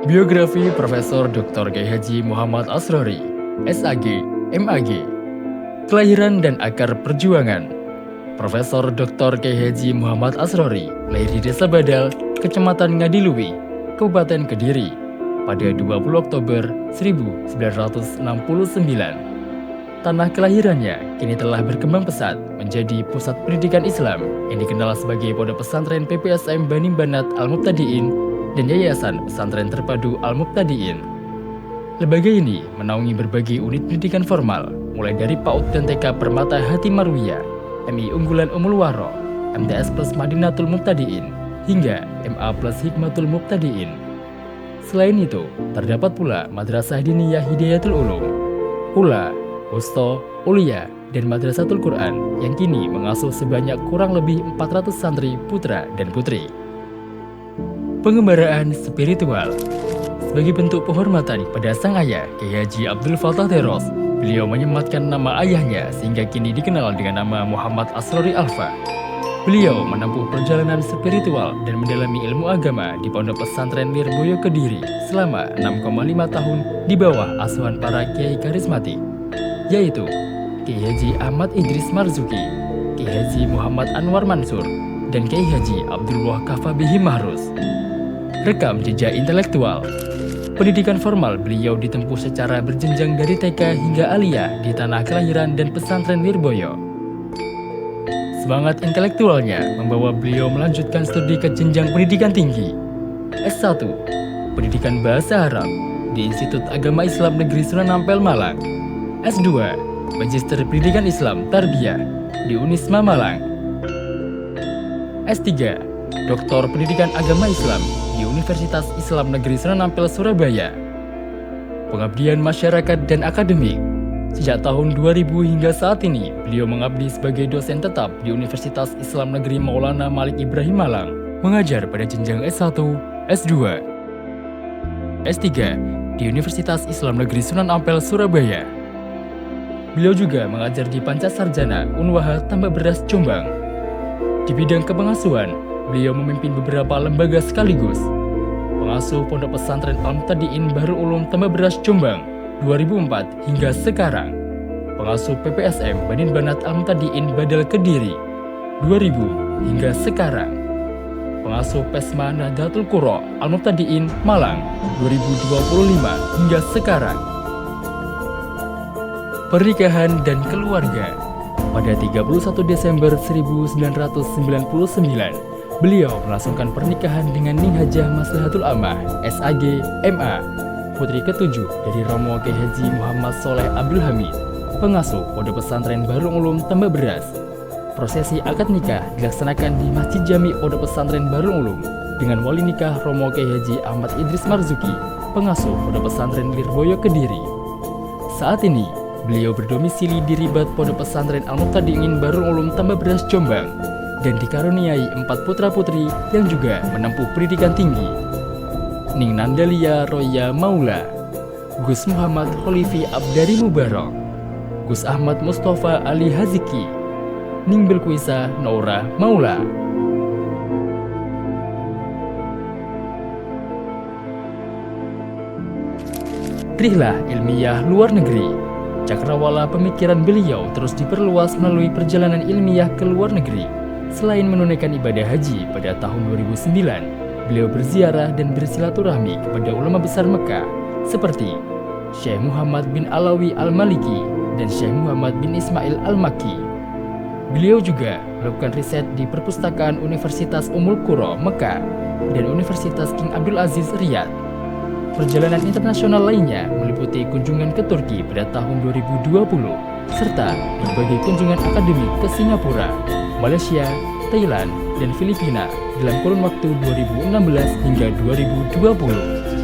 Biografi Profesor Dr. Kiai Haji Muhammad Asrori, SAG, MAG. Kelahiran dan akar perjuangan. Profesor Dr. Kiai Haji Muhammad Asrori lahir di Desa Badal, Kecamatan Ngadiluwi, Kabupaten Kediri, pada 20 Oktober 1969. Tanah kelahirannya kini telah berkembang pesat menjadi pusat pendidikan Islam yang dikenal sebagai Pondok Pesantren PPSM Bani Banat Al-Mubtadiin dan Yayasan Pesantren Terpadu Al-Mubtadiin. Lembaga ini menaungi berbagai unit pendidikan formal, mulai dari PAUD dan TK Permata Hati Marwiyah, MI Unggulan Ummul Waro, MTS Plus Madinatul Mubtadiin, hingga MA Plus Hikmatul Mubtadiin. Selain itu, terdapat pula Madrasah Diniyah Hidayatul Ulum, Ula, Wusto, Ulia, dan Madrasatul Quran yang kini mengasuh sebanyak kurang lebih 400 santri putra dan putri. Pengembaraan spiritual. Sebagai bentuk penghormatan pada sang ayah, Kiai Haji Abdul Fattah Teros, beliau menyematkan nama ayahnya sehingga kini dikenal dengan nama Muhammad Asrori Alfa. Beliau menempuh perjalanan spiritual dan mendalami ilmu agama di Pondok Pesantren Lirboyo Kediri selama 6,5 tahun di bawah asuhan para kiai karismatik, yaitu Kiai Haji Ahmad Idris Marzuki, Kiai Haji Muhammad Anwar Mansur, dan Kiai Haji Abdullah Kafabihi Mahrus. Rekam jejak intelektual. Pendidikan formal beliau ditempuh secara berjenjang dari TK hingga aliyah di tanah kelahiran dan pesantren Lirboyo. Semangat intelektualnya membawa beliau melanjutkan studi ke jenjang pendidikan tinggi. S1, Pendidikan Bahasa Arab di Institut Agama Islam Negeri Sunan Ampel Malang. S2, Magister Pendidikan Islam Tarbiyah di Unisma Malang. S3, Doktor Pendidikan Agama Islam di Universitas Islam Negeri Sunan Ampel Surabaya. Pengabdian masyarakat dan akademik. Sejak tahun 2000 hingga saat ini, beliau mengabdi sebagai dosen tetap di Universitas Islam Negeri Maulana Malik Ibrahim Malang, mengajar pada jenjang S1, S2, S3 di Universitas Islam Negeri Sunan Ampel Surabaya. Beliau juga mengajar di Pancasarjana Unwaha Tambak Beras Jombang. Di bidang kepengasuhan, beliau memimpin beberapa lembaga sekaligus. Pengasuh Pondok Pesantren Al-Mubtadiin Bahrul Ulum Tambak Beras Jombang 2004 hingga sekarang. Pengasuh PPSM Bani Banat Al-Mubtadiin Badal Kediri 2000 hingga sekarang. Pengasuh Pesma Nahdlatul Qura Al-Mubtadiin Malang 2025 hingga sekarang. Pernikahan dan keluarga. Pada 31 Desember 1999, beliau melangsungkan pernikahan dengan Ning Hajah Maslahatul Amah, SAG, MA, putri ketujuh dari Romo Kiai Haji Muhammad Soleh Abdul Hamid, pengasuh Pondok Pesantren Bahrul Ulum Tambak Beras. Prosesi akad nikah dilaksanakan di Masjid Jami Pondok Pesantren Bahrul Ulum dengan wali nikah Romo Kiai Haji Ahmad Idris Marzuki, pengasuh Pondok Pesantren Lirboyo Kediri. Saat ini, beliau berdomisili di Ribat Pondok Pesantren Al-Mubtadiin Bahrul Ulum Tambak Beras Jombang dan dikaruniai 4 putra-putri yang juga menempuh pendidikan tinggi. Ning Nandalia Roya Maula, Gus Muhammad Kholifi Abdari Mubarak, Gus Ahmad Mustafa Ali Haziki, Ning Belkuisa Naura Maula. Rihlah ilmiah luar negeri. Cakrawala pemikiran beliau terus diperluas melalui perjalanan ilmiah ke luar negeri. Selain menunaikan ibadah haji pada tahun 2009, beliau berziarah dan bersilaturahmi kepada ulama besar Mekah seperti Syekh Muhammad bin Alawi Al-Maliki dan Syekh Muhammad bin Ismail Al-Makki. Beliau juga melakukan riset di Perpustakaan Universitas Ummul Qura Mekah dan Universitas King Abdul Aziz Riyadh. Perjalanan internasional lainnya meliputi kunjungan ke Turki pada tahun 2020 serta berbagai kunjungan akademik ke Singapura, Malaysia, Thailand, dan Filipina dalam kurun waktu 2016 hingga 2020.